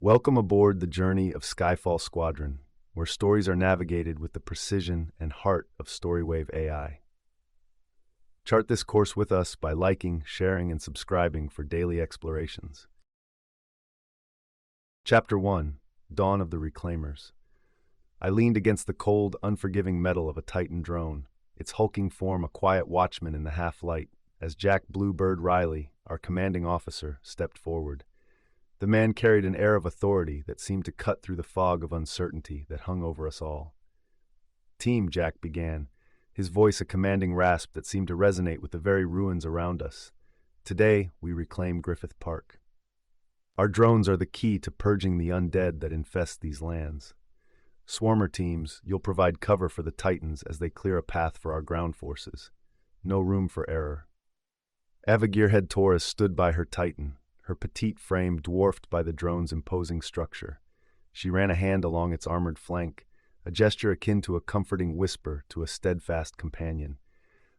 Welcome aboard the journey of Skyfall Squadron, where stories are navigated with the precision and heart of StoryWave.ai. Chart this course with us by liking, sharing, and subscribing for daily explorations. Chapter 1: Dawn of the Reclaimers. I leaned against the cold, unforgiving metal of a Titan drone, its hulking form a quiet watchman in the half-light, as Jack Bluebird Riley, our commanding officer, stepped forward. The man carried an air of authority that seemed to cut through the fog of uncertainty that hung over us all. "Team," Jack began, his voice a commanding rasp that seemed to resonate with the very ruins around us. "Today, we reclaim Griffith Park. Our drones are the key to purging the undead that infest these lands. Swarmer teams, you'll provide cover for the Titans as they clear a path for our ground forces. No room for error." Gearhead Torres stood by her Titan, her petite frame dwarfed by the drone's imposing structure. She ran a hand along its armored flank, a gesture akin to a comforting whisper to a steadfast companion.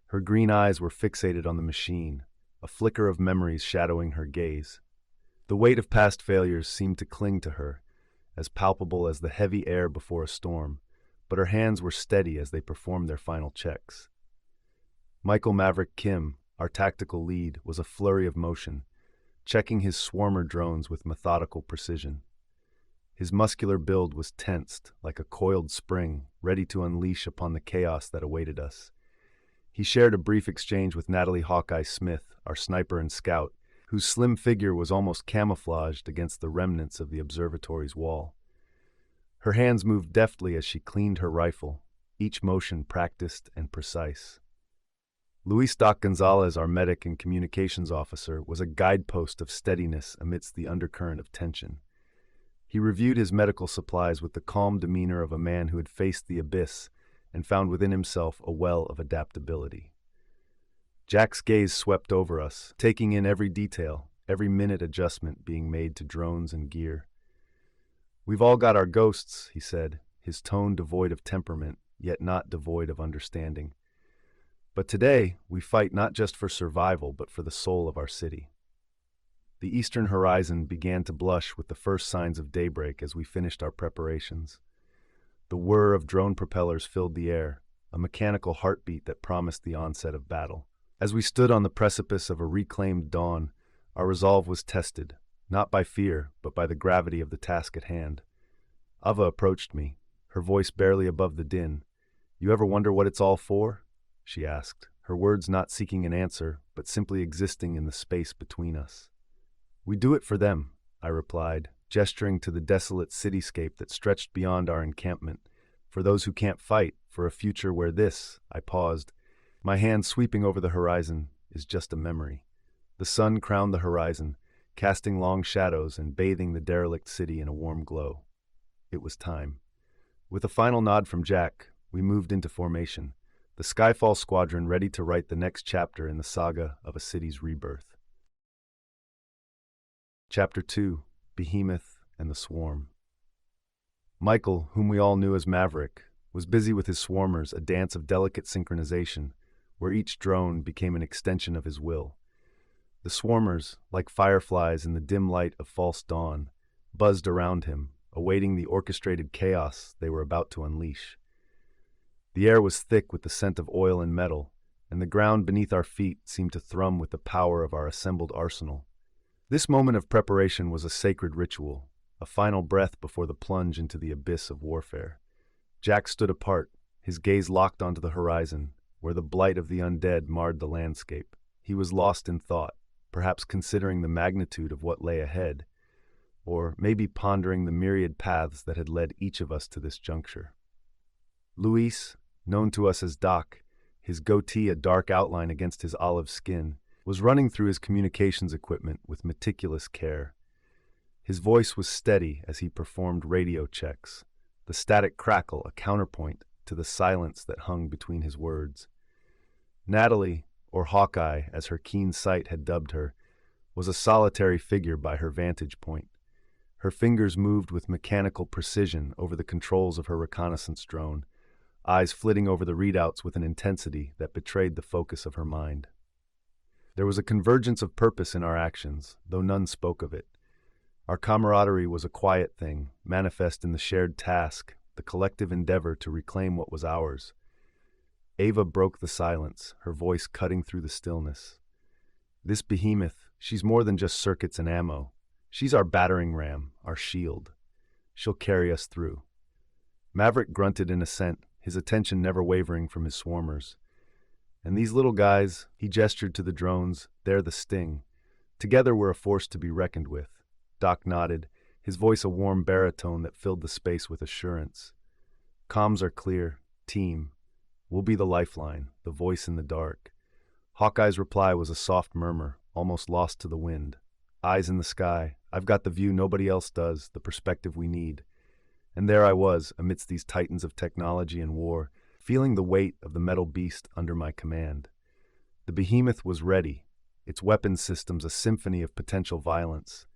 Her green eyes were fixated on the machine, a flicker of memories shadowing her gaze. The weight of past failures seemed to cling to her, as palpable as the heavy air before a storm, but her hands were steady as they performed their final checks. Michael Maverick Kim, our tactical lead, was a flurry of motion, checking his swarmer drones with methodical precision. His muscular build was tensed, like a coiled spring, ready to unleash upon the chaos that awaited us. He shared a brief exchange with Natalie Hawkeye Smith, our sniper and scout, whose slim figure was almost camouflaged against the remnants of the observatory's wall. Her hands moved deftly as she cleaned her rifle, each motion practiced and precise. Luis Doc Gonzalez, our medic and communications officer, was a guidepost of steadiness amidst the undercurrent of tension. He reviewed his medical supplies with the calm demeanor of a man who had faced the abyss and found within himself a well of adaptability. Jack's gaze swept over us, taking in every detail, every minute adjustment being made to drones and gear. "We've all got our ghosts," he said, his tone devoid of temperament, yet not devoid of understanding. "But today, we fight not just for survival, but for the soul of our city." The eastern horizon began to blush with the first signs of daybreak as we finished our preparations. The whir of drone propellers filled the air, a mechanical heartbeat that promised the onset of battle. As we stood on the precipice of a reclaimed dawn, our resolve was tested, not by fear, but by the gravity of the task at hand. Ava approached me, her voice barely above the din. "You ever wonder what it's all for?" she asked, her words not seeking an answer, but simply existing in the space between us. "We do it for them," I replied, gesturing to the desolate cityscape that stretched beyond our encampment. "For those who can't fight, for a future where this," I paused, my hand sweeping over the horizon, "is just a memory." The sun crowned the horizon, casting long shadows and bathing the derelict city in a warm glow. It was time. With a final nod from Jack, we moved into formation, the Skyfall Squadron ready to write the next chapter in the saga of a city's rebirth. Chapter 2: Behemoth and the Swarm. Michael, whom we all knew as Maverick, was busy with his swarmers, a dance of delicate synchronization, where each drone became an extension of his will. The swarmers, like fireflies in the dim light of false dawn, buzzed around him, awaiting the orchestrated chaos they were about to unleash. The air was thick with the scent of oil and metal, and the ground beneath our feet seemed to thrum with the power of our assembled arsenal. This moment of preparation was a sacred ritual, a final breath before the plunge into the abyss of warfare. Jack stood apart, his gaze locked onto the horizon, where the blight of the undead marred the landscape. He was lost in thought, perhaps considering the magnitude of what lay ahead, or maybe pondering the myriad paths that had led each of us to this juncture. Luis, known to us as Doc, his goatee a dark outline against his olive skin, was running through his communications equipment with meticulous care. His voice was steady as he performed radio checks, the static crackle a counterpoint to the silence that hung between his words. Natalie, or Hawkeye as her keen sight had dubbed her, was a solitary figure by her vantage point. Her fingers moved with mechanical precision over the controls of her reconnaissance drone, eyes flitting over the readouts with an intensity that betrayed the focus of her mind. There was a convergence of purpose in our actions, though none spoke of it. Our camaraderie was a quiet thing, manifest in the shared task, the collective endeavor to reclaim what was ours. Ava broke the silence, her voice cutting through the stillness. This behemoth, she's more than just circuits and ammo. She's our battering ram, our shield. She'll carry us through. Maverick grunted in assent, his attention never wavering from his swarmers. And these little guys, he gestured to the drones, they're the sting. Together we're a force to be reckoned with. Doc nodded, his voice a warm baritone that filled the space with assurance. Comms are clear. Team. We'll be the lifeline, the voice in the dark. Hawkeye's reply was a soft murmur, almost lost to the wind. Eyes in the sky. I've got the view nobody else does, the perspective we need. And there I was, amidst these titans of technology and war, feeling the weight of the metal beast under my command. The behemoth was ready, its weapons systems a symphony of potential violence.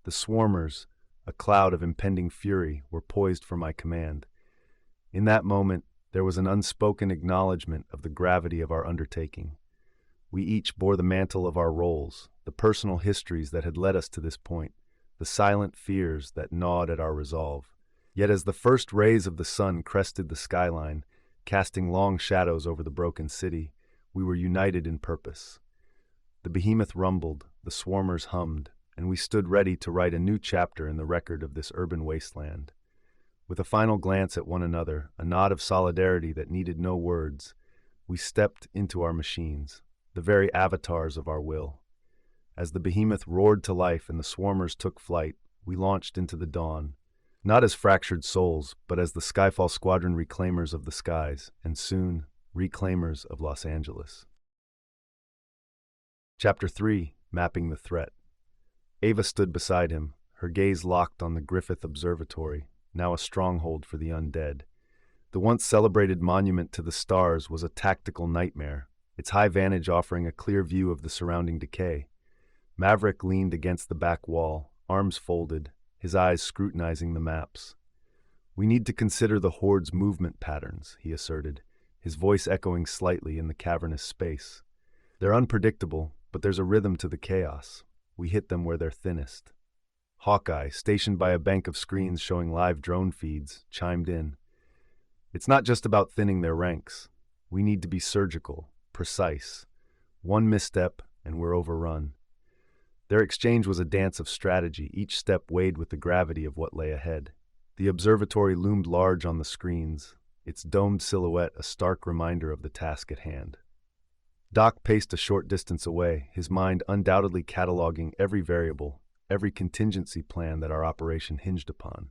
The swarmers, a cloud of impending fury, were poised for my command. In that moment, there was an unspoken acknowledgement of the gravity of our undertaking. We each bore the mantle of our roles, the personal histories that had led us to this point, the silent fears that gnawed at our resolve. Yet as the first rays of the sun crested the skyline, casting long shadows over the broken city, we were united in purpose. The behemoth rumbled, the swarmers hummed, and we stood ready to write a new chapter in the record of this urban wasteland. With a final glance at one another, a nod of solidarity that needed no words, we stepped into our machines, the very avatars of our will. As the behemoth roared to life and the swarmers took flight, we launched into the dawn, not as fractured souls, but as the Skyfall Squadron reclaimers of the skies, and soon, reclaimers of Los Angeles. Chapter 3, Mapping the Threat. Ava stood beside him, her gaze locked on the Griffith Observatory, now a stronghold for the undead. The once celebrated monument to the stars was a tactical nightmare, its high vantage offering a clear view of the surrounding decay. Maverick leaned against the back wall, arms folded, his eyes scrutinizing the maps. "We need to consider the Horde's movement patterns," he asserted, his voice echoing slightly in the cavernous space. "They're unpredictable, but there's a rhythm to the chaos. We hit them where they're thinnest." Hawkeye, stationed by a bank of screens showing live drone feeds, chimed in. "It's not just about thinning their ranks. We need to be surgical, precise. One misstep, and we're overrun." Their exchange was a dance of strategy, each step weighed with the gravity of what lay ahead. The observatory loomed large on the screens, its domed silhouette a stark reminder of the task at hand. Doc paced a short distance away, his mind undoubtedly cataloging every variable, every contingency plan that our operation hinged upon.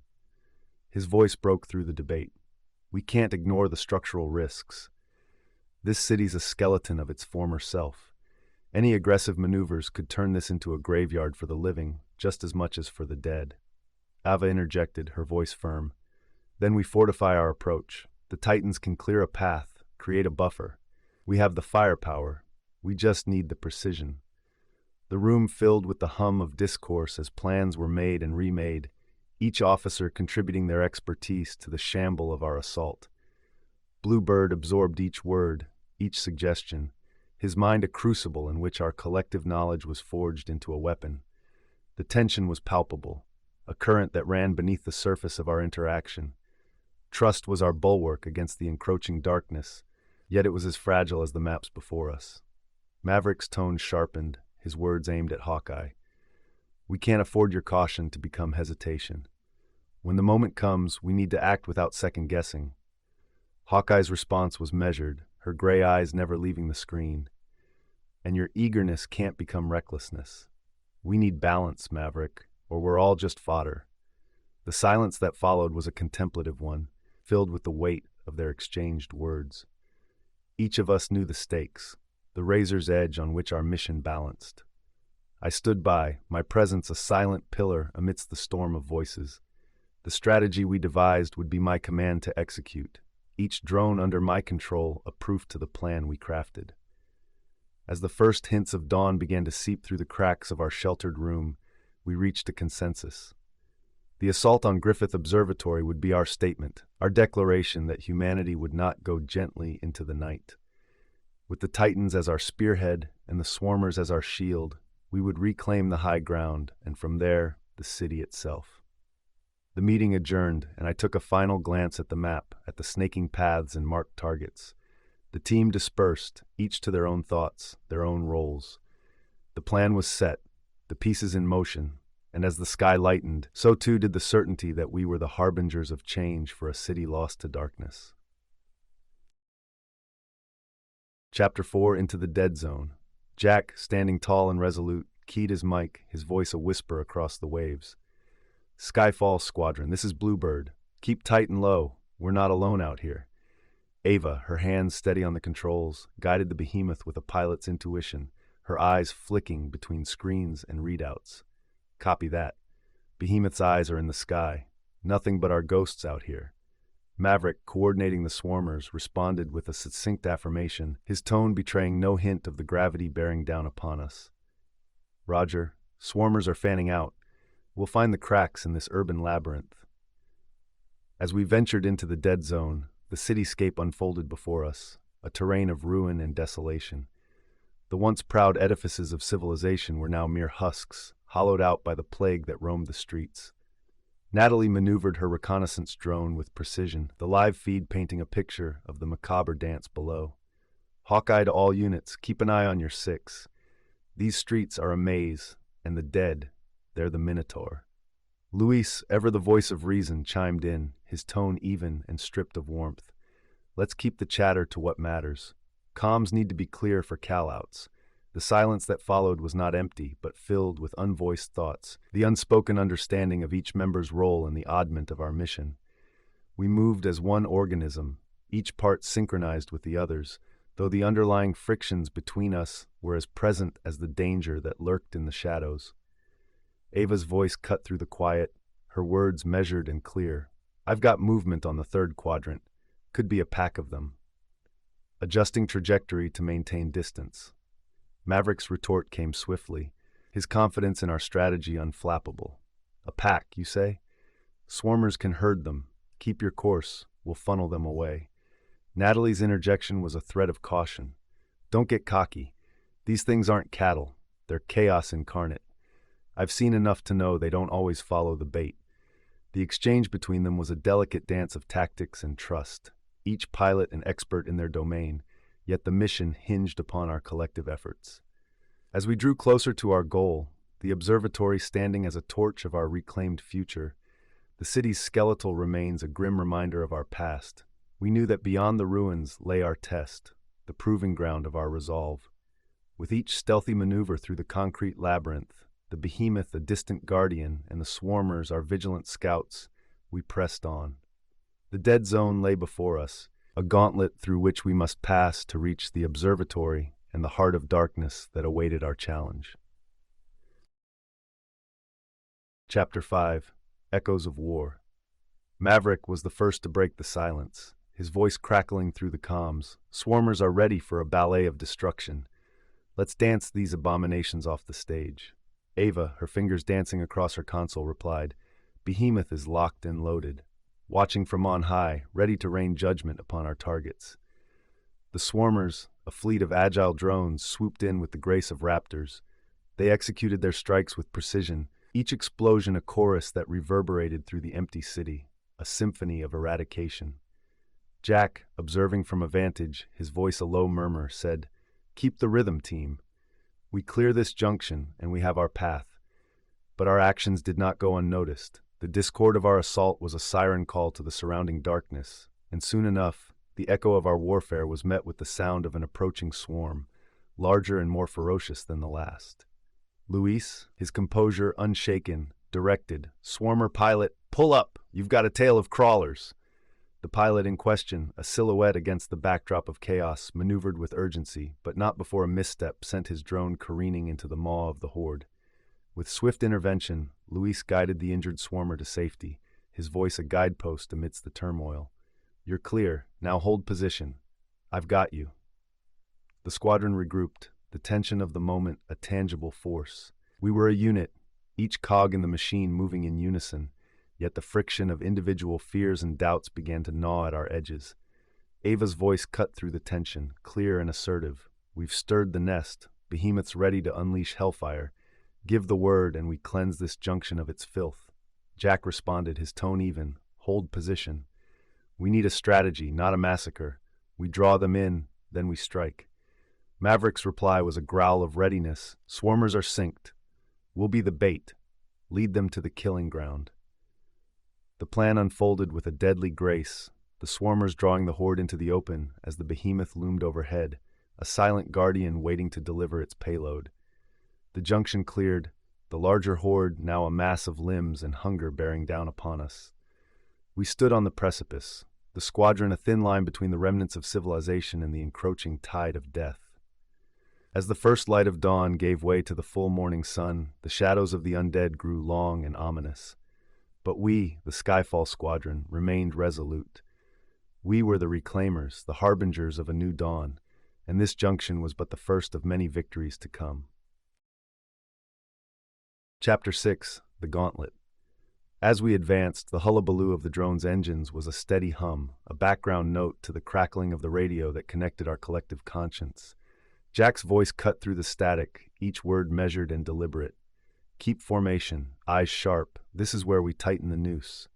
His voice broke through the debate. "We can't ignore the structural risks. This city's a skeleton of its former self. Any aggressive maneuvers could turn this into a graveyard for the living, just as much as for the dead." Ava interjected, her voice firm. "Then we fortify our approach. The Titans can clear a path, create a buffer. We have the firepower. We just need the precision." The room filled with the hum of discourse as plans were made and remade, each officer contributing their expertise to the shamble of our assault. Bluebird absorbed each word, each suggestion, his mind a crucible in which our collective knowledge was forged into a weapon. The tension was palpable, a current that ran beneath the surface of our interaction. Trust was our bulwark against the encroaching darkness, yet it was as fragile as the maps before us. Maverick's tone sharpened, his words aimed at Hawkeye. "We can't afford your caution to become hesitation. When the moment comes, we need to act without second-guessing." Hawkeye's response was measured, her gray eyes never leaving the screen. "And your eagerness can't become recklessness. We need balance, Maverick, or we're all just fodder." The silence that followed was a contemplative one, filled with the weight of their exchanged words. Each of us knew the stakes, the razor's edge on which our mission balanced. I stood by, my presence a silent pillar amidst the storm of voices. The strategy we devised would be my command to execute, each drone under my control a proof to the plan we crafted. As the first hints of dawn began to seep through the cracks of our sheltered room, we reached a consensus. The assault on Griffith Observatory would be our statement, our declaration that humanity would not go gently into the night. With the Titans as our spearhead and the swarmers as our shield, we would reclaim the high ground, and from there, the city itself. The meeting adjourned, and I took a final glance at the map, at the snaking paths and marked targets. The team dispersed, each to their own thoughts, their own roles. The plan was set, the pieces in motion, and as the sky lightened, so too did the certainty that we were the harbingers of change for a city lost to darkness. Chapter 4, Into the Dead Zone. Jack, standing tall and resolute, keyed his mic, his voice a whisper across the waves. Skyfall Squadron, this is Bluebird. Keep tight and low. We're not alone out here. Ava, her hands steady on the controls, guided the Behemoth with a pilot's intuition, her eyes flicking between screens and readouts. Copy that. Behemoth's eyes are in the sky. Nothing but our ghosts out here. Maverick, coordinating the swarmers, responded with a succinct affirmation, his tone betraying no hint of the gravity bearing down upon us. Roger, swarmers are fanning out. We'll find the cracks in this urban labyrinth. As we ventured into the dead zone, the cityscape unfolded before us, a terrain of ruin and desolation. The once proud edifices of civilization were now mere husks, hollowed out by the plague that roamed the streets. Natalie maneuvered her reconnaissance drone with precision, the live feed painting a picture of the macabre dance below. Hawkeye to all units, keep an eye on your six. These streets are a maze, and the dead, they're the Minotaur. Luis, ever the voice of reason, chimed in, his tone even and stripped of warmth. Let's keep the chatter to what matters. Comms need to be clear for callouts. The silence that followed was not empty, but filled with unvoiced thoughts, the unspoken understanding of each member's role in the oddment of our mission. We moved as one organism, each part synchronized with the others, though the underlying frictions between us were as present as the danger that lurked in the shadows. Ava's voice cut through the quiet, her words measured and clear. I've got movement on the third quadrant. Could be a pack of them. Adjusting trajectory to maintain distance. Maverick's retort came swiftly, his confidence in our strategy unflappable. A pack, you say? Swarmers can herd them. Keep your course. We'll funnel them away. Natalie's interjection was a threat of caution. Don't get cocky. These things aren't cattle. They're chaos incarnate. I've seen enough to know they don't always follow the bait. The exchange between them was a delicate dance of tactics and trust, each pilot an expert in their domain, yet the mission hinged upon our collective efforts. As we drew closer to our goal, the observatory standing as a torch of our reclaimed future, the city's skeletal remains a grim reminder of our past. We knew that beyond the ruins lay our test, the proving ground of our resolve. With each stealthy maneuver through the concrete labyrinth, the Behemoth a distant guardian and the swarmers our vigilant scouts, we pressed on. The dead zone lay before us, a gauntlet through which we must pass to reach the observatory and the heart of darkness that awaited our challenge. Chapter 5, Echoes of War. Maverick was the first to break the silence, his voice crackling through the comms. Swarmers are ready for a ballet of destruction. Let's dance these abominations off the stage. Ava, her fingers dancing across her console, replied, Behemoth is locked and loaded, watching from on high, ready to rain judgment upon our targets. The swarmers, a fleet of agile drones, swooped in with the grace of raptors. They executed their strikes with precision, each explosion a chorus that reverberated through the empty city, a symphony of eradication. Jack, observing from a vantage, his voice a low murmur, said, Keep the rhythm, team. We clear this junction, and we have our path. But our actions did not go unnoticed. The discord of our assault was a siren call to the surrounding darkness, and soon enough, the echo of our warfare was met with the sound of an approaching swarm, larger and more ferocious than the last. Luis, his composure unshaken, directed, Swarmer pilot, pull up! You've got a tail of crawlers! The pilot in question, a silhouette against the backdrop of chaos, maneuvered with urgency, but not before a misstep sent his drone careening into the maw of the horde. With swift intervention, Luis guided the injured swarmer to safety, his voice a guidepost amidst the turmoil. You're clear. Now hold position. I've got you. The squadron regrouped, the tension of the moment a tangible force. We were a unit, each cog in the machine moving in unison, yet the friction of individual fears and doubts began to gnaw at our edges. Ava's voice cut through the tension, clear and assertive. We've stirred the nest, behemoths ready to unleash hellfire, Give the word and we cleanse this junction of its filth. Jack responded, his tone even. Hold position. We need a strategy, not a massacre. We draw them in, then we strike. Maverick's reply was a growl of readiness. Swarmers are synced. We'll be the bait. Lead them to the killing ground. The plan unfolded with a deadly grace, the swarmers drawing the horde into the open as the behemoth loomed overhead, a silent guardian waiting to deliver its payload. The junction cleared, the larger horde now a mass of limbs and hunger bearing down upon us. We stood on the precipice, the squadron a thin line between the remnants of civilization and the encroaching tide of death. As the first light of dawn gave way to the full morning sun, the shadows of the undead grew long and ominous. But we, the Skyfall Squadron, remained resolute. We were the Reclaimers, the harbingers of a new dawn, and this junction was but the first of many victories to come. Chapter 6, The Gauntlet. As we advanced, the hullabaloo of the drone's engines was a steady hum, a background note to the crackling of the radio that connected our collective conscience. Jack's voice cut through the static, each word measured and deliberate. Keep formation, eyes sharp, this is where we tighten the noose.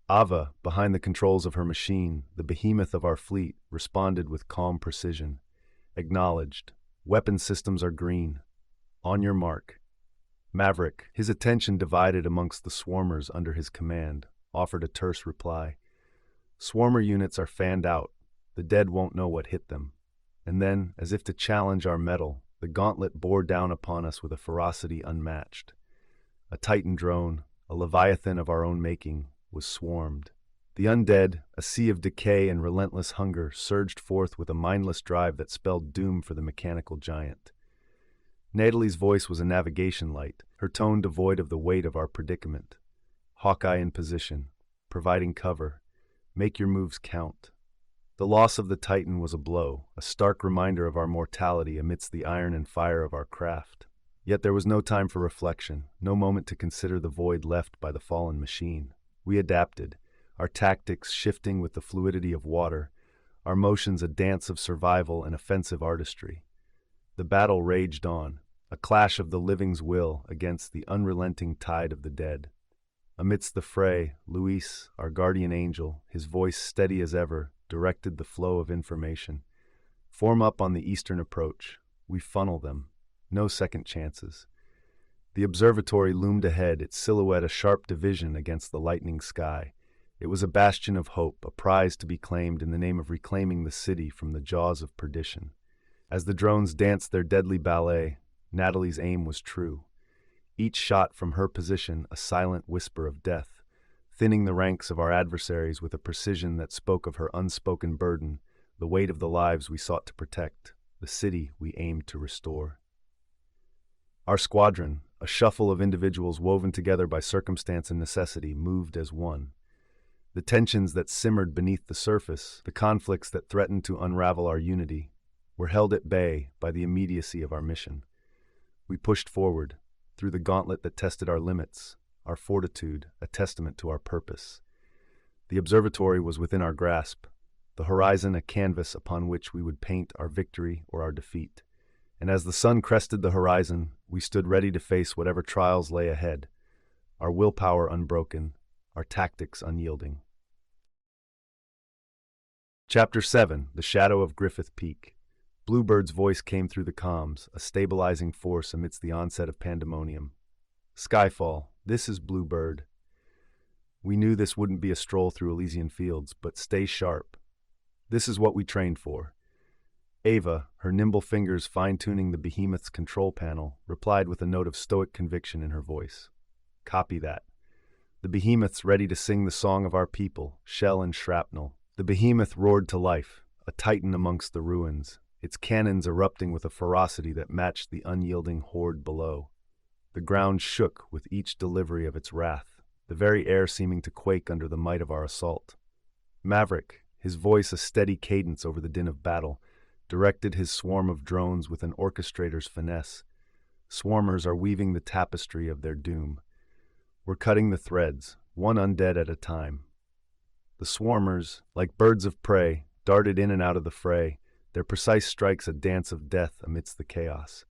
Ava, behind the controls of her machine, the behemoth of our fleet, responded with calm precision. Acknowledged. Weapon systems are green. On your mark. Maverick, his attention divided amongst the swarmers under his command, offered a terse reply. Swarmer units are fanned out. The dead won't know what hit them. And then, as if to challenge our mettle, the Gauntlet bore down upon us with a ferocity unmatched. A Titan drone, a leviathan of our own making, was swarmed. The undead, a sea of decay and relentless hunger, surged forth with a mindless drive that spelled doom for the mechanical giant. Natalie's voice was a navigation light, her tone devoid of the weight of our predicament. Hawkeye in position, providing cover. Make your moves count. The loss of the Titan was a blow, a stark reminder of our mortality amidst the iron and fire of our craft. Yet there was no time for reflection, no moment to consider the void left by the fallen machine. We adapted, our tactics shifting with the fluidity of water, our motions a dance of survival and offensive artistry. The battle raged on, a clash of the living's will against the unrelenting tide of the dead. Amidst the fray, Luis, our guardian angel, his voice steady as ever, directed the flow of information. Form up on the eastern approach. We funnel them. No second chances. The observatory loomed ahead, its silhouette a sharp division against the lightening sky. It was a bastion of hope, a prize to be claimed in the name of reclaiming the city from the jaws of perdition. As the drones danced their deadly ballet, Natalie's aim was true. Each shot from her position a silent whisper of death, thinning the ranks of our adversaries with a precision that spoke of her unspoken burden, the weight of the lives we sought to protect, the city we aimed to restore. Our squadron, a shuffle of individuals woven together by circumstance and necessity, moved as one. The tensions that simmered beneath the surface, the conflicts that threatened to unravel our unity, were held at bay by the immediacy of our mission. We pushed forward, through the gauntlet that tested our limits, our fortitude, a testament to our purpose. The observatory was within our grasp, the horizon a canvas upon which we would paint our victory or our defeat. And as the sun crested the horizon, we stood ready to face whatever trials lay ahead, our willpower unbroken, our tactics unyielding. Chapter 7, The Shadow of Griffith Peak. Bluebird's voice came through the comms, a stabilizing force amidst the onset of pandemonium. Skyfall, this is Bluebird. We knew this wouldn't be a stroll through Elysian fields, but stay sharp. This is what we trained for. Ava, her nimble fingers fine-tuning the behemoth's control panel, replied with a note of stoic conviction in her voice. Copy that. The behemoth's ready to sing the song of our people, shell and shrapnel. The behemoth roared to life, a titan amongst the ruins, its cannons erupting with a ferocity that matched the unyielding horde below. The ground shook with each delivery of its wrath, the very air seeming to quake under the might of our assault. Maverick, his voice a steady cadence over the din of battle, directed his swarm of drones with an orchestrator's finesse. Swarmers are weaving the tapestry of their doom. We're cutting the threads, one undead at a time. The swarmers, like birds of prey, darted in and out of the fray, their precise strikes a dance of death amidst the chaos.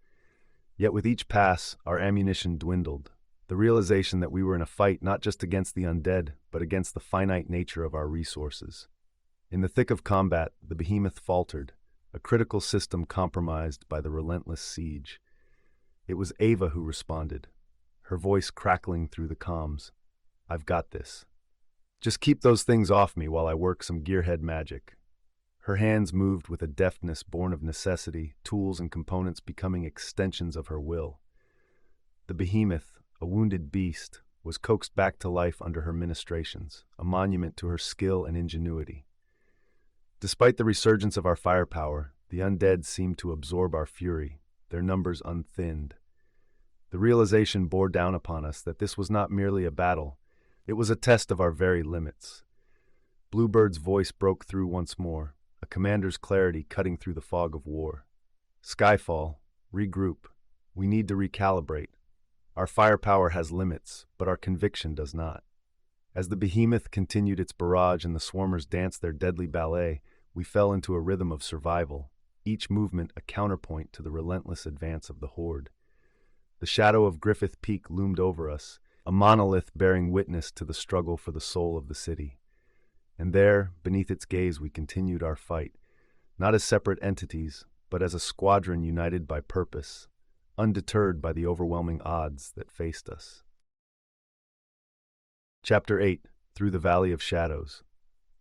Yet with each pass, our ammunition dwindled. The realization that we were in a fight not just against the undead, but against the finite nature of our resources. In the thick of combat, the Behemoth faltered, a critical system compromised by the relentless siege. It was Ava who responded, her voice crackling through the comms. "I've got this. Just keep those things off me while I work some Gearhead magic." Her hands moved with a deftness born of necessity, tools and components becoming extensions of her will. The Behemoth, a wounded beast, was coaxed back to life under her ministrations, a monument to her skill and ingenuity. Despite the resurgence of our firepower, the undead seemed to absorb our fury, their numbers unthinned. The realization bore down upon us that this was not merely a battle, it was a test of our very limits. Bluebird's voice broke through once more, a commander's clarity cutting through the fog of war. "Skyfall, regroup. We need to recalibrate. Our firepower has limits, but our conviction does not." As the Behemoth continued its barrage and the swarmers danced their deadly ballet, we fell into a rhythm of survival, each movement a counterpoint to the relentless advance of the horde. The shadow of Griffith Peak loomed over us, a monolith bearing witness to the struggle for the soul of the city. And there, beneath its gaze, we continued our fight, not as separate entities, but as a squadron united by purpose, undeterred by the overwhelming odds that faced us. Chapter 8. Through the Valley of Shadows.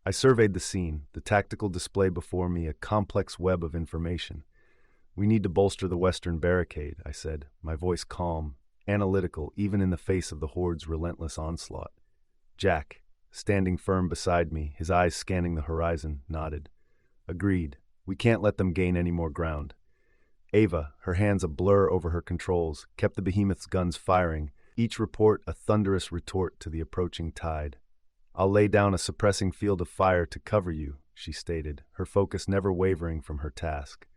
I surveyed the scene, the tactical display before me a complex web of information. "We need to bolster the western barricade," I said, my voice calm, analytical even in the face of the horde's relentless onslaught. Jack, standing firm beside me, his eyes scanning the horizon, nodded. "Agreed. We can't let them gain any more ground." Ava, her hands a blur over her controls, kept the Behemoth's guns firing, each report a thunderous retort to the approaching tide. "I'll lay down a suppressing field of fire to cover you," she stated, her focus never wavering from her task.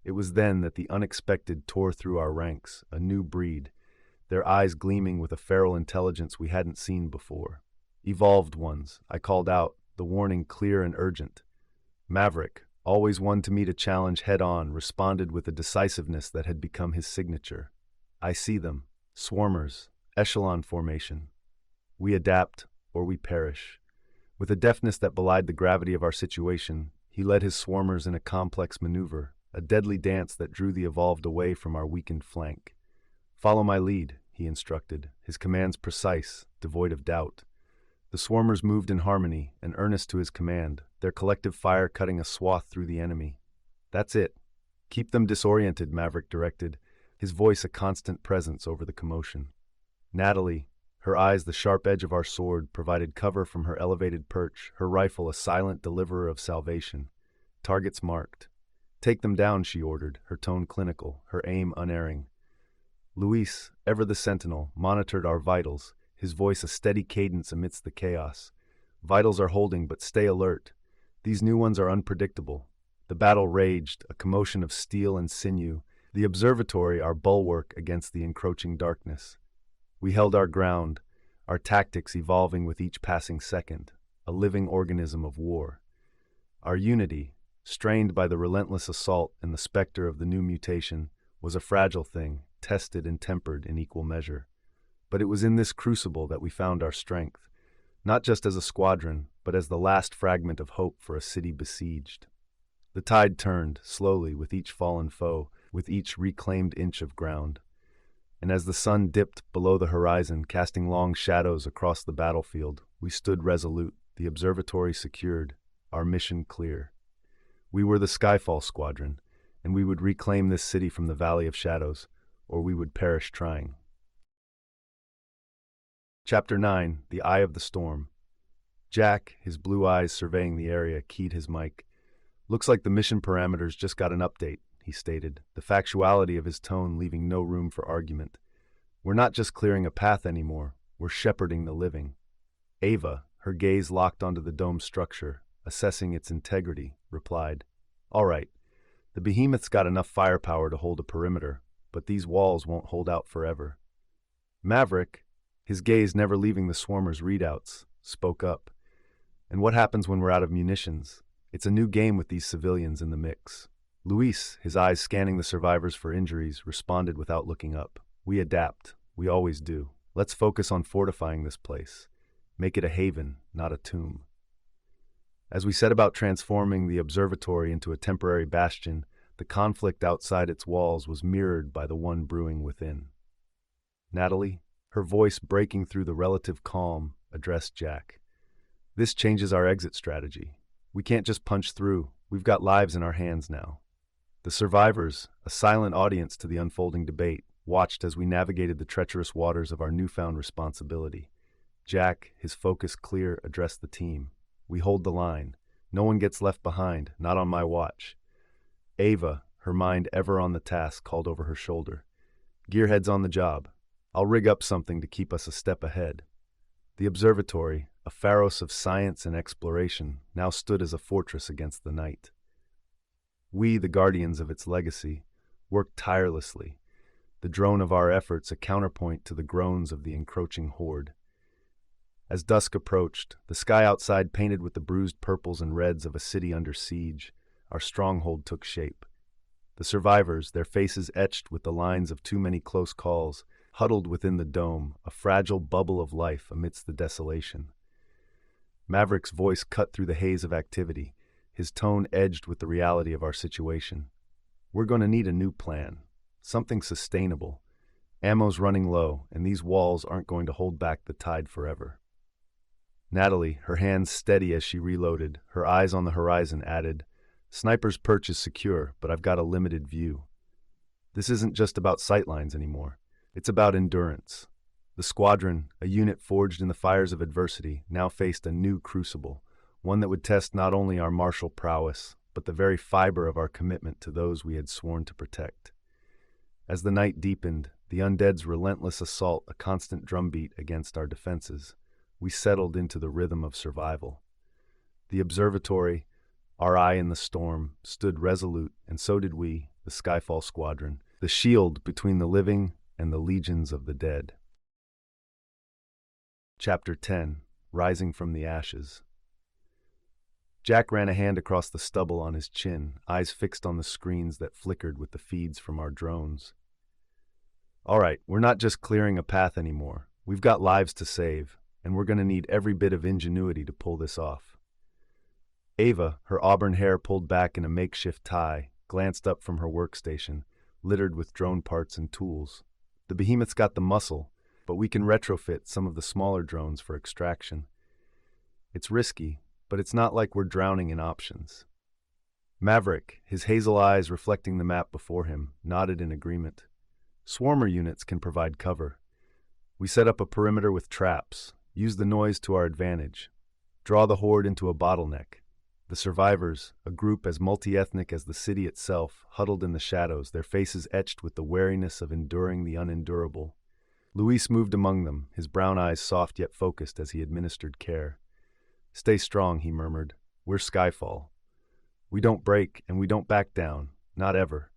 It was then that the unexpected tore through our ranks, a new breed, their eyes gleaming with a feral intelligence we hadn't seen before. "Evolved ones," I called out, the warning clear and urgent. Maverick, always one to meet a challenge head-on, responded with a decisiveness that had become his signature. "I see them. Swarmers, echelon formation. We adapt, or we perish." With a deftness that belied the gravity of our situation, he led his swarmers in a complex maneuver, a deadly dance that drew the evolved away from our weakened flank. "Follow my lead," he instructed, his commands precise, devoid of doubt. The swarmers moved in harmony, and earnest to his command, their collective fire cutting a swath through the enemy. "That's it. Keep them disoriented," Maverick directed, his voice a constant presence over the commotion. Natalie, her eyes the sharp edge of our sword, provided cover from her elevated perch, her rifle a silent deliverer of salvation. Targets marked. "Take them down," she ordered, her tone clinical, her aim unerring. Luis, ever the sentinel, monitored our vitals, his voice a steady cadence amidst the chaos. "Vitals are holding, but stay alert. These new ones are unpredictable." The battle raged, a commotion of steel and sinew, the observatory our bulwark against the encroaching darkness. We held our ground, our tactics evolving with each passing second, a living organism of war. Our unity, strained by the relentless assault and the specter of the new mutation, was a fragile thing, tested and tempered in equal measure. But it was in this crucible that we found our strength, not just as a squadron, but as the last fragment of hope for a city besieged. The tide turned, slowly, with each fallen foe, with each reclaimed inch of ground. And as the sun dipped below the horizon, casting long shadows across the battlefield, we stood resolute, the observatory secured, our mission clear. We were the Skyfall Squadron, and we would reclaim this city from the Valley of Shadows, or we would perish trying. Chapter 9. The Eye of the Storm. Jack, his blue eyes surveying the area, keyed his mic. "Looks like the mission parameters just got an update," he stated, the factuality of his tone leaving no room for argument. "We're not just clearing a path anymore, we're shepherding the living." Ava, her gaze locked onto the domed structure, assessing its integrity, replied, "All right, the Behemoth's got enough firepower to hold a perimeter, but these walls won't hold out forever." Maverick, his gaze never leaving the swarmers' readouts, spoke up. "And what happens when we're out of munitions? It's a new game with these civilians in the mix." Luis, his eyes scanning the survivors for injuries, responded without looking up. We adapt. We always do. Let's focus on fortifying this place. Make it a haven, not a tomb. As we set about transforming the observatory into a temporary bastion, the conflict outside its walls was mirrored by the one brewing within. Natalie, her voice breaking through the relative calm, addressed Jack. This changes our exit strategy. We can't just punch through. We've got lives in our hands now. The survivors, a silent audience to the unfolding debate, watched as we navigated the treacherous waters of our newfound responsibility. Jack, his focus clear, addressed the team. We hold the line. No one gets left behind, not on my watch. Ava, her mind ever on the task, called over her shoulder. Gearhead's on the job. I'll rig up something to keep us a step ahead. The observatory, a pharos of science and exploration, now stood as a fortress against the night. We, the guardians of its legacy, worked tirelessly, the drone of our efforts a counterpoint to the groans of the encroaching horde. As dusk approached, the sky outside painted with the bruised purples and reds of a city under siege, our stronghold took shape. The survivors, their faces etched with the lines of too many close calls, huddled within the dome, a fragile bubble of life amidst the desolation. Maverick's voice cut through the haze of activity, his tone edged with the reality of our situation. We're going to need a new plan, something sustainable. Ammo's running low, and these walls aren't going to hold back the tide forever. Natalie, her hands steady as she reloaded, her eyes on the horizon, added, Sniper's perch is secure, but I've got a limited view. This isn't just about sightlines anymore. It's about endurance. The squadron, a unit forged in the fires of adversity, now faced a new crucible, one that would test not only our martial prowess, but the very fiber of our commitment to those we had sworn to protect. As the night deepened, the undead's relentless assault a constant drumbeat against our defenses, we settled into the rhythm of survival. The observatory, our eye in the storm, stood resolute, and so did we, the Skyfall Squadron, the shield between the living and the legions of the dead. Chapter 10. Rising from the Ashes. Jack ran a hand across the stubble on his chin, eyes fixed on the screens that flickered with the feeds from our drones. All right, we're not just clearing a path anymore. We've got lives to save, and we're going to need every bit of ingenuity to pull this off. Ava, her auburn hair pulled back in a makeshift tie, glanced up from her workstation, littered with drone parts and tools. The Behemoth's got the muscle, but we can retrofit some of the smaller drones for extraction. It's risky, but it's not like we're drowning in options. Maverick, his hazel eyes reflecting the map before him, nodded in agreement. Swarmer units can provide cover. We set up a perimeter with traps, use the noise to our advantage, draw the horde into a bottleneck. The survivors, a group as multi-ethnic as the city itself, huddled in the shadows, their faces etched with the wariness of enduring the unendurable. Luis moved among them, his brown eyes soft yet focused as he administered care. Stay strong, he murmured. We're Skyfall. We don't break and we don't back down, not ever.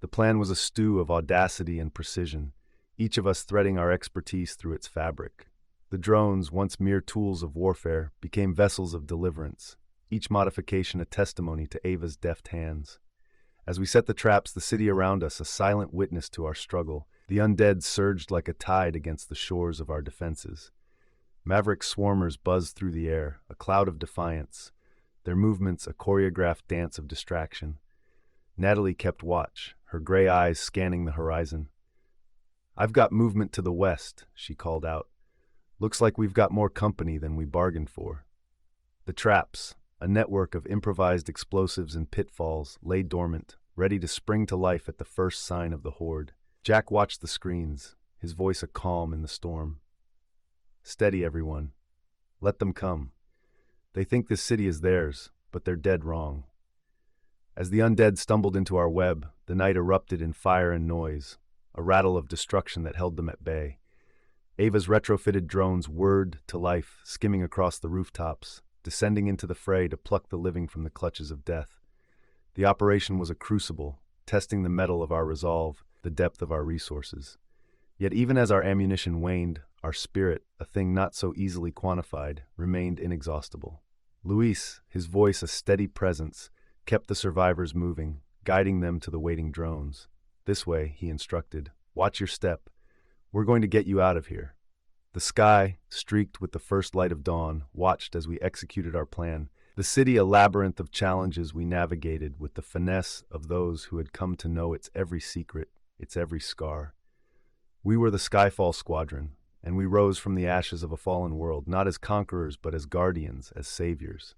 The plan was a stew of audacity and precision, each of us threading our expertise through its fabric. The drones, once mere tools of warfare, became vessels of deliverance, each modification a testimony to Ava's deft hands. As we set the traps, the city around us a silent witness to our struggle, the undead surged like a tide against the shores of our defenses. Maverick swarmers buzzed through the air, a cloud of defiance, their movements a choreographed dance of distraction. Natalie kept watch, her gray eyes scanning the horizon. I've got movement to the west, she called out. Looks like we've got more company than we bargained for. The traps, a network of improvised explosives and pitfalls, lay dormant, ready to spring to life at the first sign of the horde. Jack watched the screens, his voice a calm in the storm. Steady, everyone. Let them come. They think this city is theirs, but they're dead wrong. As the undead stumbled into our web, the night erupted in fire and noise, a rattle of destruction that held them at bay. Ava's retrofitted drones whirred to life, skimming across the rooftops, descending into the fray to pluck the living from the clutches of death. The operation was a crucible, testing the mettle of our resolve, the depth of our resources. Yet even as our ammunition waned, our spirit, a thing not so easily quantified, remained inexhaustible. Luis, his voice a steady presence, kept the survivors moving, guiding them to the waiting drones. "This way," he instructed. "Watch your step. We're going to get you out of here." The sky, streaked with the first light of dawn, watched as we executed our plan. The city a labyrinth of challenges we navigated with the finesse of those who had come to know its every secret, its every scar. We were the Skyfall Squadron, and we rose from the ashes of a fallen world, not as conquerors but as guardians, as saviors.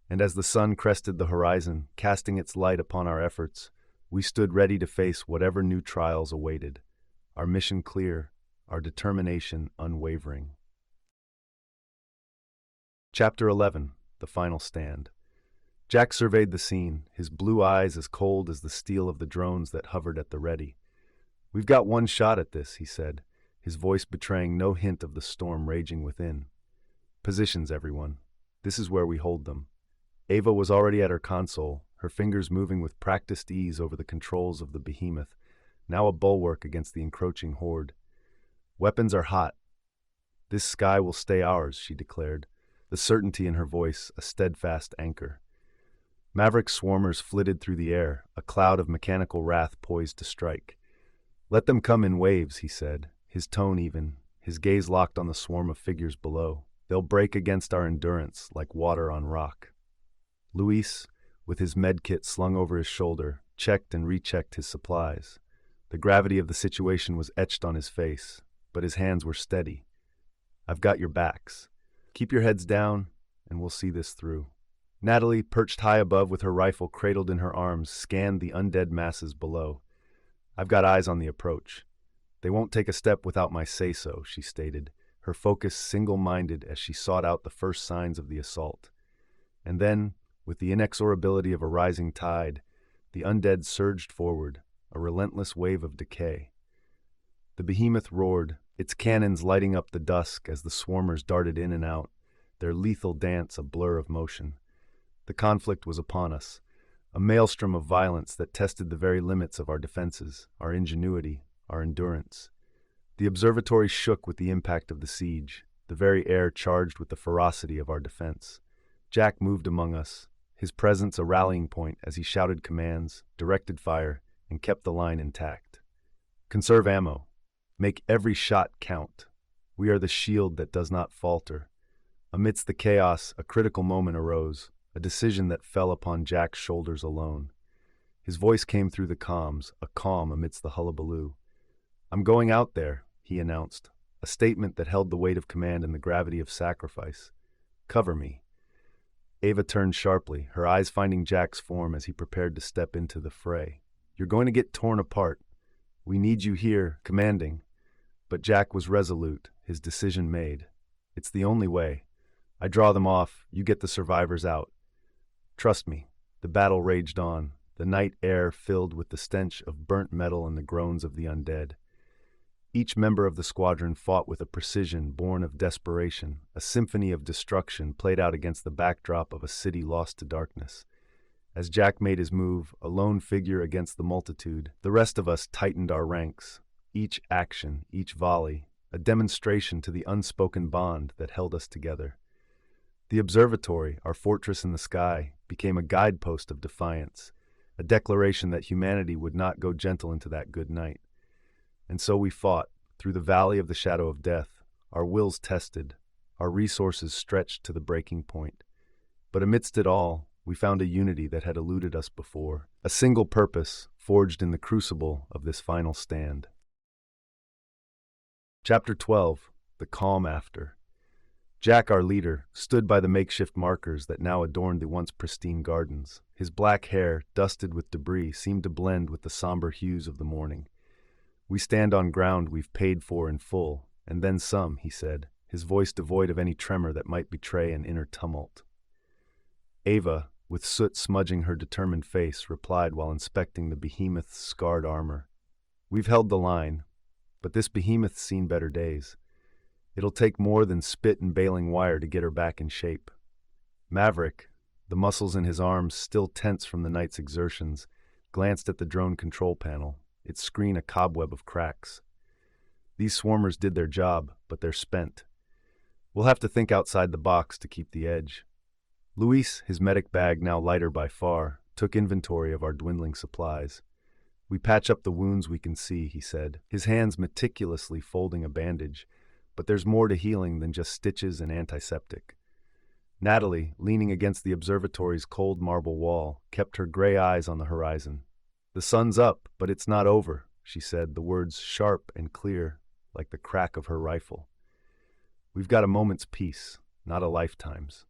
And as the sun crested the horizon, casting its light upon our efforts, we stood ready to face whatever new trials awaited, our mission clear, our determination unwavering. Chapter 11. The Final Stand. Jack surveyed the scene, his blue eyes as cold as the steel of the drones that hovered at the ready. "We've got one shot at this," he said, his voice betraying no hint of the storm raging within. "Positions, everyone. This is where we hold them." Ava was already at her console, her fingers moving with practiced ease over the controls of the Behemoth, now a bulwark against the encroaching horde. "Weapons are hot. This sky will stay ours," she declared, the certainty in her voice a steadfast anchor. Maverick swarmers flitted through the air, a cloud of mechanical wrath poised to strike. "Let them come in waves," he said, his tone even, his gaze locked on the swarm of figures below. "They'll break against our endurance like water on rock." Luis, with his medkit slung over his shoulder, checked and rechecked his supplies. The gravity of the situation was etched on his face, but his hands were steady. "I've got your backs. Keep your heads down, and we'll see this through." Natalie, perched high above with her rifle cradled in her arms, scanned the undead masses below. "I've got eyes on the approach. They won't take a step without my say-so," she stated, her focus single-minded as she sought out the first signs of the assault. And then, with the inexorability of a rising tide, the undead surged forward, a relentless wave of decay. The Behemoth roared, its cannons lighting up the dusk as the swarmers darted in and out, their lethal dance a blur of motion. The conflict was upon us, a maelstrom of violence that tested the very limits of our defenses, our ingenuity, our endurance. The observatory shook with the impact of the siege, the very air charged with the ferocity of our defense. Jack moved among us, his presence a rallying point as he shouted commands, directed fire, and kept the line intact. "Conserve ammo. Make every shot count. We are the shield that does not falter." Amidst the chaos, a critical moment arose, a decision that fell upon Jack's shoulders alone. His voice came through the comms, a calm amidst the hullabaloo. "I'm going out there," he announced, a statement that held the weight of command and the gravity of sacrifice. "Cover me." Ava turned sharply, her eyes finding Jack's form as he prepared to step into the fray. "You're going to get torn apart. We need you here, commanding." But Jack was resolute, his decision made. "It's the only way. I draw them off, you get the survivors out." Trust me. The battle raged on, the night air filled with the stench of burnt metal and the groans of the undead. Each member of the squadron fought with a precision born of desperation, a symphony of destruction played out against the backdrop of a city lost to darkness. As Jack made his move, a lone figure against the multitude, the rest of us tightened our ranks. Each action, each volley, a demonstration to the unspoken bond that held us together. The observatory, our fortress in the sky, became a guidepost of defiance, a declaration that humanity would not go gentle into that good night. And so we fought, through the valley of the shadow of death, our wills tested, our resources stretched to the breaking point. But amidst it all, we found a unity that had eluded us before, a single purpose forged in the crucible of this final stand. Chapter 12. The Calm After. Jack, our leader, stood by the makeshift markers that now adorned the once pristine gardens. His black hair, dusted with debris, seemed to blend with the somber hues of the morning. "We stand on ground we've paid for in full, and then some," he said, his voice devoid of any tremor that might betray an inner tumult. Ava, with soot smudging her determined face, replied while inspecting the Behemoth's scarred armor. "We've held the line, but this Behemoth's seen better days. It'll take more than spit and baling wire to get her back in shape." Maverick, the muscles in his arms still tense from the night's exertions, glanced at the drone control panel, its screen a cobweb of cracks. "These swarmers did their job, but they're spent. We'll have to think outside the box to keep the edge." Luis, his medic bag now lighter by far, took inventory of our dwindling supplies. "We patch up the wounds we can see," he said, his hands meticulously folding a bandage, "but there's more to healing than just stitches and antiseptic." Natalie, leaning against the observatory's cold marble wall, kept her gray eyes on the horizon. "The sun's up, but it's not over," she said, the words sharp and clear, like the crack of her rifle. "We've got a moment's peace, not a lifetime's."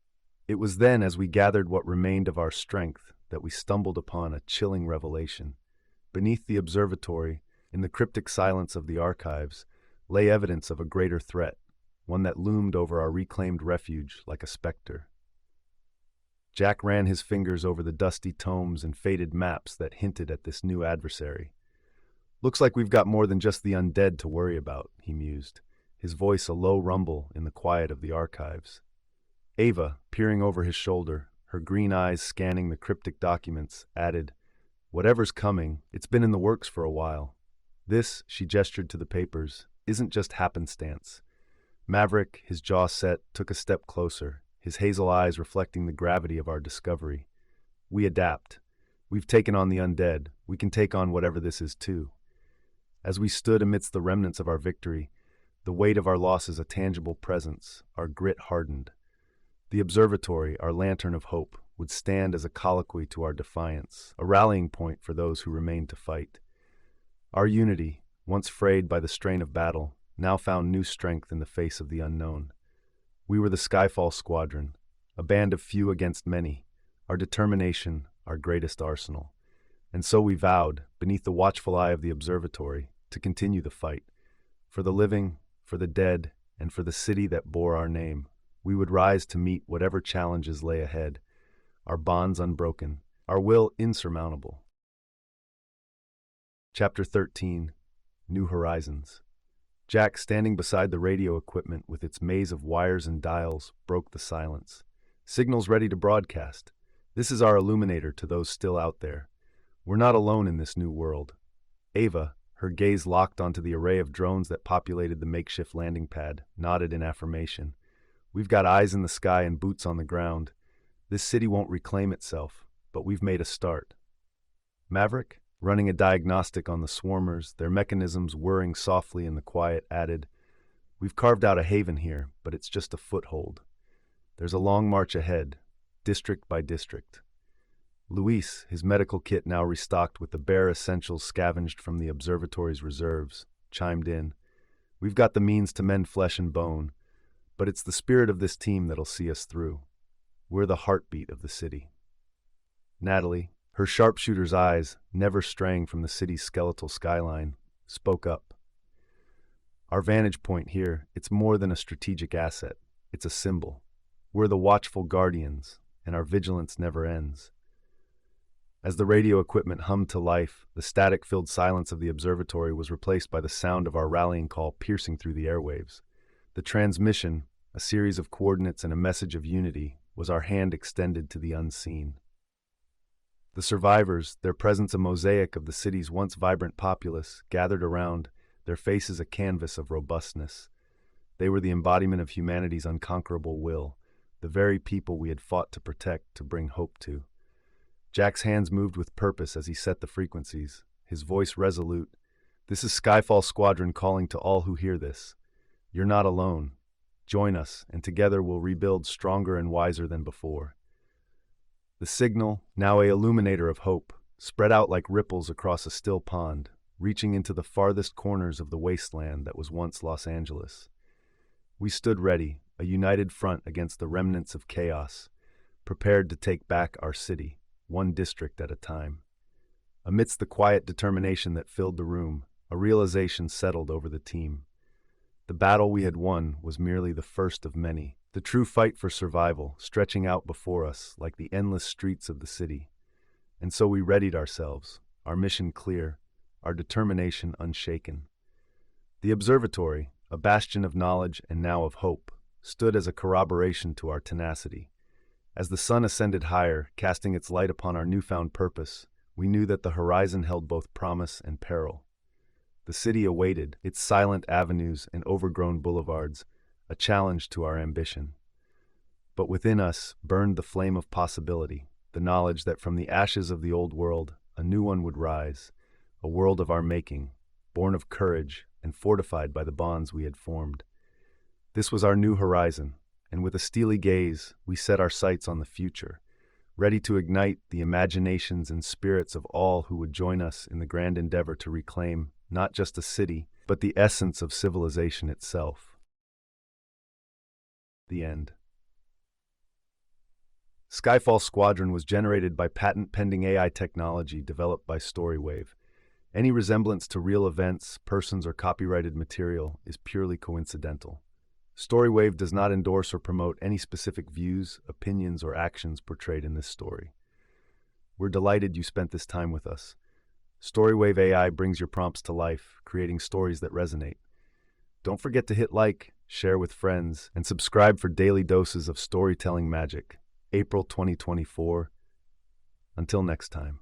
It was then, as we gathered what remained of our strength, that we stumbled upon a chilling revelation. Beneath the observatory, in the cryptic silence of the archives, lay evidence of a greater threat, one that loomed over our reclaimed refuge like a specter. Jack ran his fingers over the dusty tomes and faded maps that hinted at this new adversary. "Looks like we've got more than just the undead to worry about," he mused, his voice a low rumble in the quiet of the archives. Ava, peering over his shoulder, her green eyes scanning the cryptic documents, added, "Whatever's coming, it's been in the works for a while. This," she gestured to the papers, "isn't just happenstance." Maverick, his jaw set, took a step closer, his hazel eyes reflecting the gravity of our discovery. "We adapt. We've taken on the undead. We can take on whatever this is too." As we stood amidst the remnants of our victory, the weight of our losses a tangible presence, our grit hardened. The observatory, our lantern of hope, would stand as a colloquy to our defiance, a rallying point for those who remained to fight. Our unity, once frayed by the strain of battle, now found new strength in the face of the unknown. We were the Skyfall Squadron, a band of few against many, our determination, our greatest arsenal. And so we vowed, beneath the watchful eye of the observatory, to continue the fight. For the living, for the dead, and for the city that bore our name, we would rise to meet whatever challenges lay ahead, our bonds unbroken, our will insurmountable. Chapter 13. New Horizons. Jack, standing beside the radio equipment with its maze of wires and dials, broke the silence. "Signals ready to broadcast. This is our illuminator to those still out there. We're not alone in this new world." Ava, her gaze locked onto the array of drones that populated the makeshift landing pad, nodded in affirmation. "We've got eyes in the sky and boots on the ground. This city won't reclaim itself, but we've made a start." Maverick, running a diagnostic on the swarmers, their mechanisms whirring softly in the quiet, added, "We've carved out a haven here, but it's just a foothold. There's a long march ahead, district by district." Luis, his medical kit now restocked with the bare essentials scavenged from the observatory's reserves, chimed in, "We've got the means to mend flesh and bone, but it's the spirit of this team that'll see us through. We're the heartbeat of the city." Natalie, her sharpshooter's eyes, never straying from the city's skeletal skyline, spoke up. "Our vantage point here, it's more than a strategic asset. It's a symbol. We're the watchful guardians, and our vigilance never ends." As the radio equipment hummed to life, the static-filled silence of the observatory was replaced by the sound of our rallying call piercing through the airwaves. The transmission, a series of coordinates and a message of unity, was our hand extended to the unseen. The survivors, their presence a mosaic of the city's once vibrant populace, gathered around, their faces a canvas of robustness. They were the embodiment of humanity's unconquerable will, the very people we had fought to protect, to bring hope to. Jack's hands moved with purpose as he set the frequencies, his voice resolute. "This is Skyfall Squadron calling to all who hear this. You're not alone. Join us, and together we'll rebuild stronger and wiser than before." The signal, now a illuminator of hope, spread out like ripples across a still pond, reaching into the farthest corners of the wasteland that was once Los Angeles. We stood ready, a united front against the remnants of chaos, prepared to take back our city, one district at a time. Amidst the quiet determination that filled the room, a realization settled over the team. The battle we had won was merely the first of many, the true fight for survival stretching out before us like the endless streets of the city. And so we readied ourselves, our mission clear, our determination unshaken. The observatory, a bastion of knowledge and now of hope, stood as a corroboration to our tenacity. As the sun ascended higher, casting its light upon our newfound purpose, we knew that the horizon held both promise and peril. The city awaited, its silent avenues and overgrown boulevards, a challenge to our ambition. But within us burned the flame of possibility, the knowledge that from the ashes of the old world, a new one would rise, a world of our making, born of courage and fortified by the bonds we had formed. This was our new horizon, and with a steely gaze, we set our sights on the future, ready to ignite the imaginations and spirits of all who would join us in the grand endeavor to reclaim not just a city, but the essence of civilization itself. The end. Skyfall Squadron was generated by patent-pending AI technology developed by StoryWave. Any resemblance to real events, persons, or copyrighted material is purely coincidental. StoryWave does not endorse or promote any specific views, opinions, or actions portrayed in this story. We're delighted you spent this time with us. StoryWave AI brings your prompts to life, creating stories that resonate. Don't forget to hit like, share with friends, and subscribe for daily doses of storytelling magic. April 2024. Until next time.